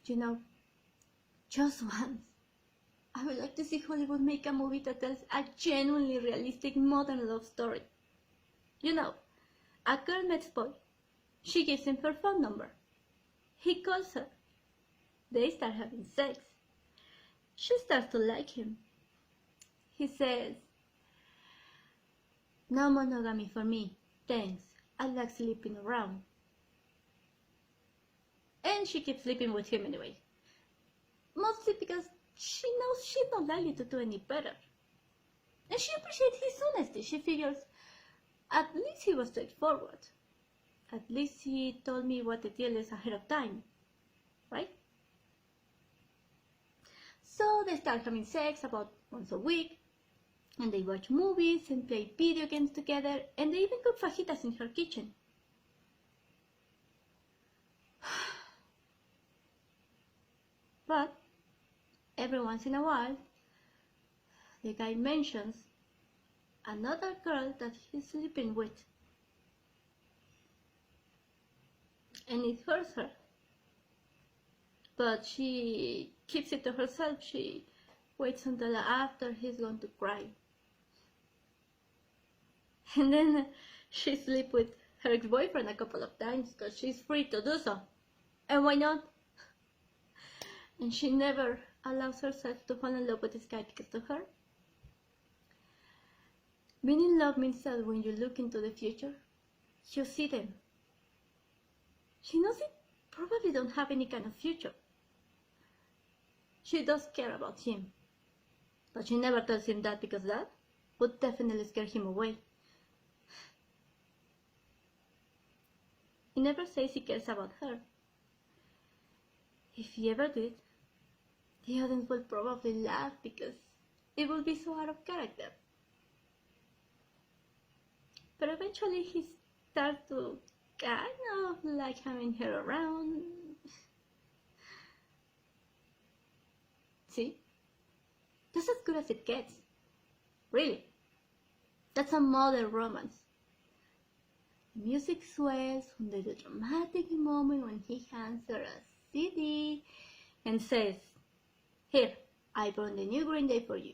You know, just once, I would like to see Hollywood make a movie that tells a genuinely realistic modern love story. You know, a girl meets boy. She gives him her phone number. He calls her. They start having sex. She starts to like him. He says, "No monogamy for me, thanks. I like sleeping around." And she keeps sleeping with him anyway. Mostly because she knows she's not likely to do any better. And she appreciates his honesty. She figures, at least he was straightforward. At least he told me what the deal is ahead of time, right? So they start having sex about once a week, and they watch movies and play video games together, and they even cook fajitas in her kitchen. But every once in a while, the guy mentions another girl that he's sleeping with, and it hurts her. But she keeps it to herself. She waits until after he's going to cry. And then she sleeps with her ex-boyfriend a couple of times because she's free to do so. And why not? And she never allows herself to fall in love with this guy because to her, being in love means that when you look into the future, you see them. She knows they probably don't have any kind of future. She does care about him, but she never tells him that because that would definitely scare him away. He never says he cares about her. If he ever did, the audience will probably laugh because it will be so out of character. But eventually he starts to kind of like having her around. See? That's as good as it gets. Really. That's a modern romance. The music swells from the dramatic moment when he hands her a CD and says, "Here, I brought the new Green Day for you."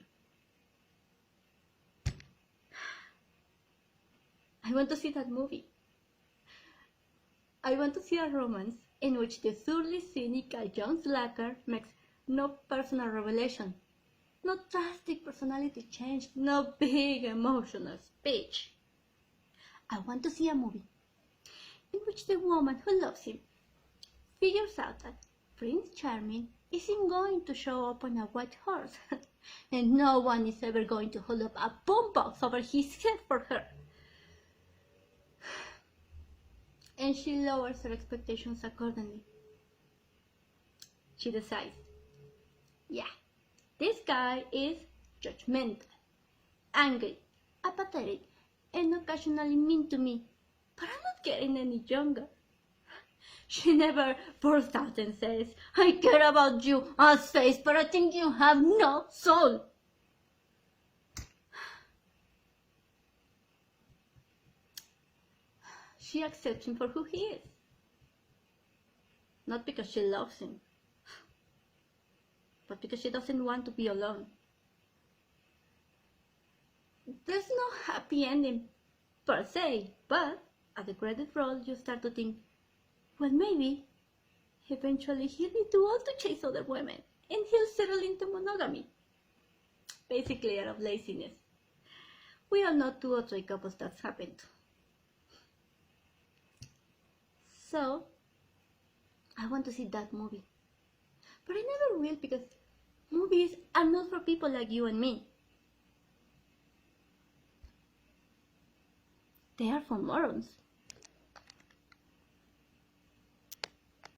I want to see that movie. I want to see a romance in which the thoroughly cynical John Slacker makes no personal revelation, no drastic personality change, no big emotional speech. I want to see a movie in which the woman who loves him figures out that Prince Charming isn't going to show up on a white horse, and no one is ever going to hold up a boombox over his head for her. And she lowers her expectations accordingly. She decides, yeah, this guy is judgmental, angry, apathetic, and occasionally mean to me, but I'm not getting any younger. She never bursts out and says, "I care about you as face, but I think you have no soul." She accepts him for who he is, not because she loves him, but because she doesn't want to be alone. There's no happy ending per se, but at the credit roll you start to think, well, maybe eventually he'll be too old to chase other women and he'll settle into monogamy, basically out of laziness. We all know 2 or 3 couples that's happened to. So I want to see that movie, but I never will because movies are not for people like you and me. They are for morons.